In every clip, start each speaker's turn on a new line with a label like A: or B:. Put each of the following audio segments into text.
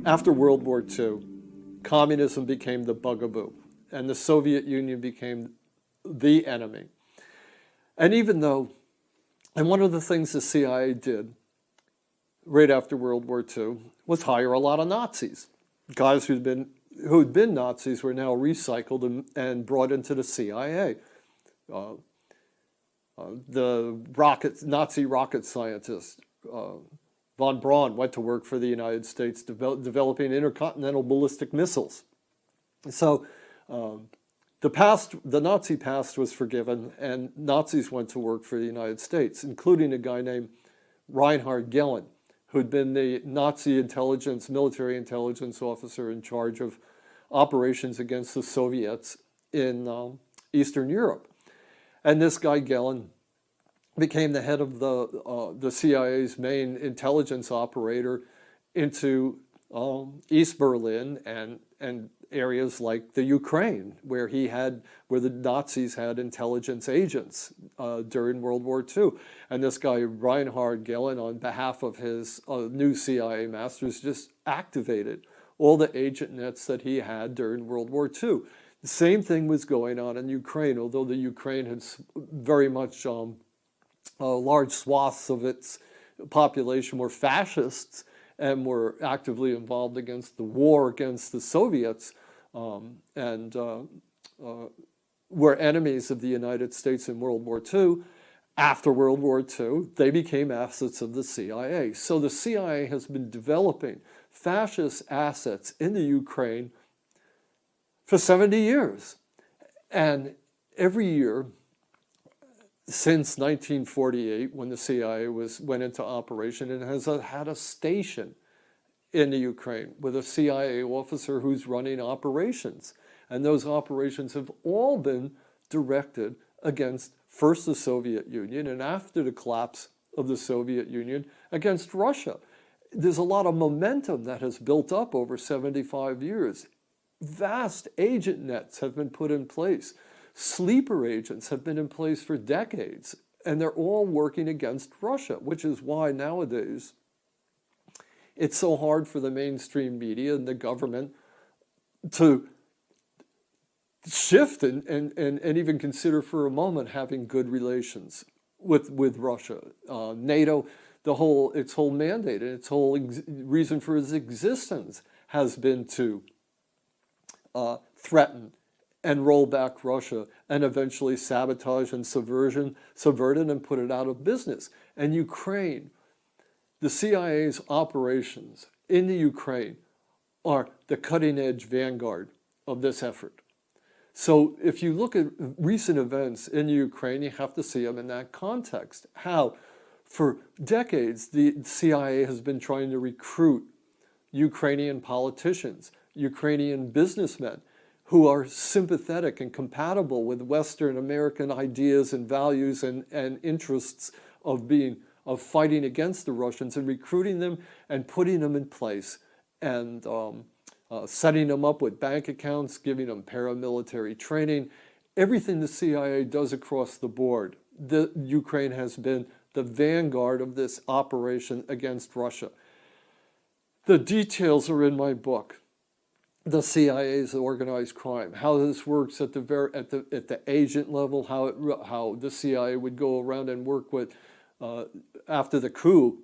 A: After World War II, communism became the bugaboo, and the Soviet Union became the enemy. And even though, and one of the things the CIA did right after World War II was hire a lot of Nazis. Guys who'd been Nazis were now recycled and brought into the CIA. The Nazi rocket scientist von Braun went to work for the United States developing intercontinental ballistic missiles. So the Nazi past was forgiven, and Nazis went to work for the United States, including a guy named Reinhard Gehlen, who'd been the Nazi military intelligence officer in charge of operations against the Soviets in Eastern Europe. And this guy Gehlen became the head of the CIA's main intelligence operator into East Berlin and areas like the Ukraine, where the Nazis had intelligence agents during World War II. And this guy Reinhard Gehlen, on behalf of his new CIA masters, just activated all the agent nets that he had during World War II. The same thing was going on in Ukraine, although the Ukraine had very much large swaths of its population were fascists and were actively involved against the war against the Soviets and were enemies of the United States in World War II. After World War II, they became assets of the CIA. So the CIA has been developing fascist assets in the Ukraine for 70 years. And every year since 1948, when the CIA went into operation, it has had a station in the Ukraine with a CIA officer who's running operations. And those operations have all been directed against first the Soviet Union, and after the collapse of the Soviet Union, against Russia. There's a lot of momentum that has built up over 75 years. Vast agent nets have been put in place. Sleeper agents have been in place for decades, and they're all working against Russia, which is why nowadays it's so hard for the mainstream media and the government to shift and even consider for a moment having good relations with Russia. NATO, its whole mandate and its whole reason for its existence has been to threaten and roll back Russia and eventually sabotage and subvert it and put it out of business. And Ukraine, the CIA's operations in the Ukraine are the cutting-edge vanguard of this effort. So if you look at recent events in Ukraine, you have to see them in that context. How, for decades, the CIA has been trying to recruit Ukrainian politicians, Ukrainian businessmen, who are sympathetic and compatible with Western American ideas and values and interests of fighting against the Russians, and recruiting them and putting them in place and setting them up with bank accounts, giving them paramilitary training, everything the CIA does across the board. Ukraine has been the vanguard of this operation against Russia. The details are in my book. The CIA's organized crime, how this works at the agent level, how the CIA would go around and work with after the coup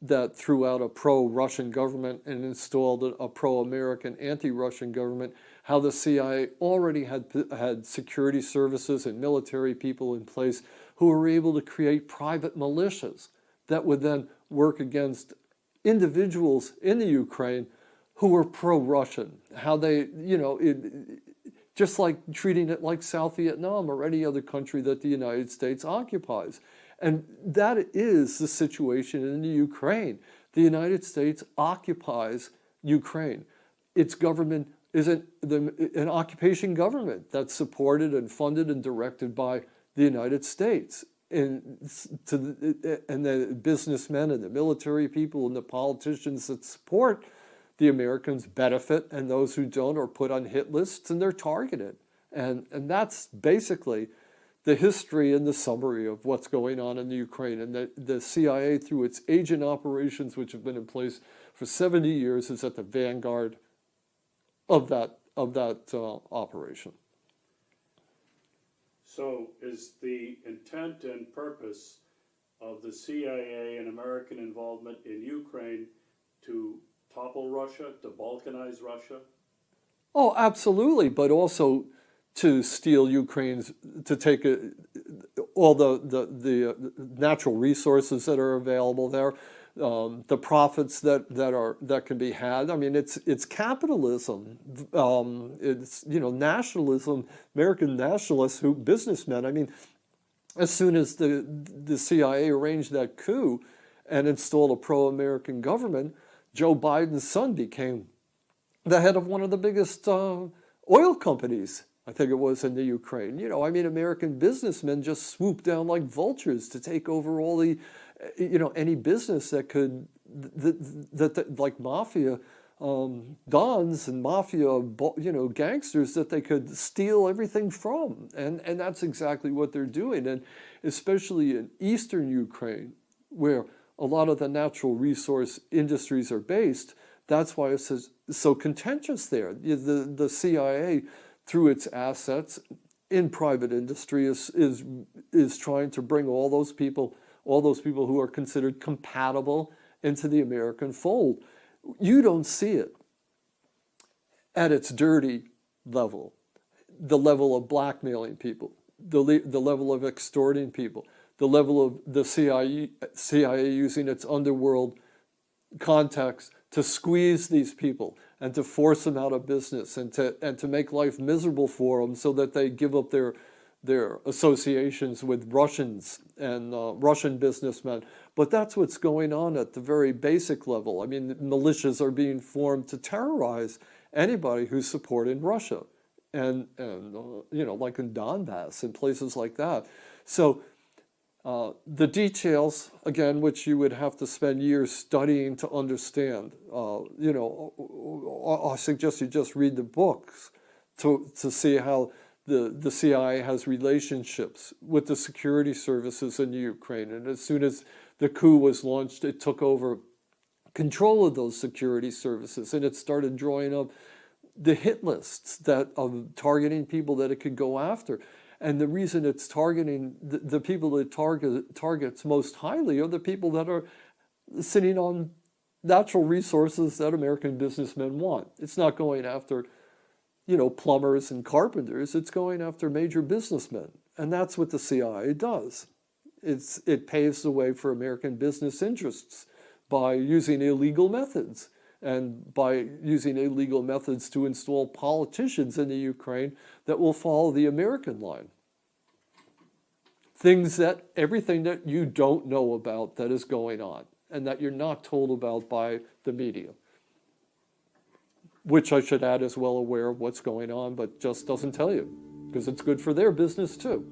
A: that threw out a pro-Russian government and installed a pro-American anti-Russian government, how the CIA already had security services and military people in place who were able to create private militias that would then work against individuals in the Ukraine who were pro-Russian, how they, just like treating it like South Vietnam or any other country that the United States occupies. And that is the situation in the Ukraine. The United States occupies Ukraine. Its government is an occupation government that's supported and funded and directed by the United States. And the businessmen and the military people and the politicians that support the Americans benefit, and those who don't are put on hit lists and they're targeted. And that's basically the history and the summary of what's going on in the Ukraine. And the CIA, through its agent operations, which have been in place for 70 years, is at the vanguard of that operation.
B: So is the intent and purpose of the CIA and American involvement in Ukraine to topple Russia, to balkanize Russia?
A: Oh, absolutely, but also to steal Ukraine's, to take all the natural resources that are available there, the profits that can be had. I mean, it's capitalism. It's nationalism, American nationalists, businessmen. I mean, as soon as the CIA arranged that coup and installed a pro-American government, Joe Biden's son became the head of one of the biggest oil companies, I think it was, in the Ukraine. I mean, American businessmen just swooped down like vultures to take over all the, any business that could, like mafia dons and mafia, gangsters that they could steal everything from. And that's exactly what they're doing. And especially in eastern Ukraine, where a lot of the natural resource industries are based, that's why it's so contentious there. The CIA, through its assets in private industry, is trying to bring all those people who are considered compatible into the American fold. You don't see it at its dirty level, the level of blackmailing people, the level of extorting people, the level of the CIA using its underworld contacts to squeeze these people and to force them out of business and to make life miserable for them so that they give up their associations with Russians and Russian businessmen. But that's what's going on at the very basic level. I mean, militias are being formed to terrorize anybody who's supporting Russia, and like in Donbass and places like that. So the details, again, which you would have to spend years studying to understand. I suggest you just read the books to see how the CIA has relationships with the security services in the Ukraine. And as soon as the coup was launched, it took over control of those security services, and it started drawing up the hit lists of targeting people that it could go after. And the reason it's targeting the people that targets most highly are the people that are sitting on natural resources that American businessmen want. It's not going after, plumbers and carpenters. It's going after major businessmen. And that's what the CIA does. It paves the way for American business interests by using illegal methods, and by using illegal methods to install politicians in the Ukraine that will follow the American line. Everything that you don't know about that is going on, and that you're not told about by the media, which I should add is well aware of what's going on, but just doesn't tell you, because it's good for their business too.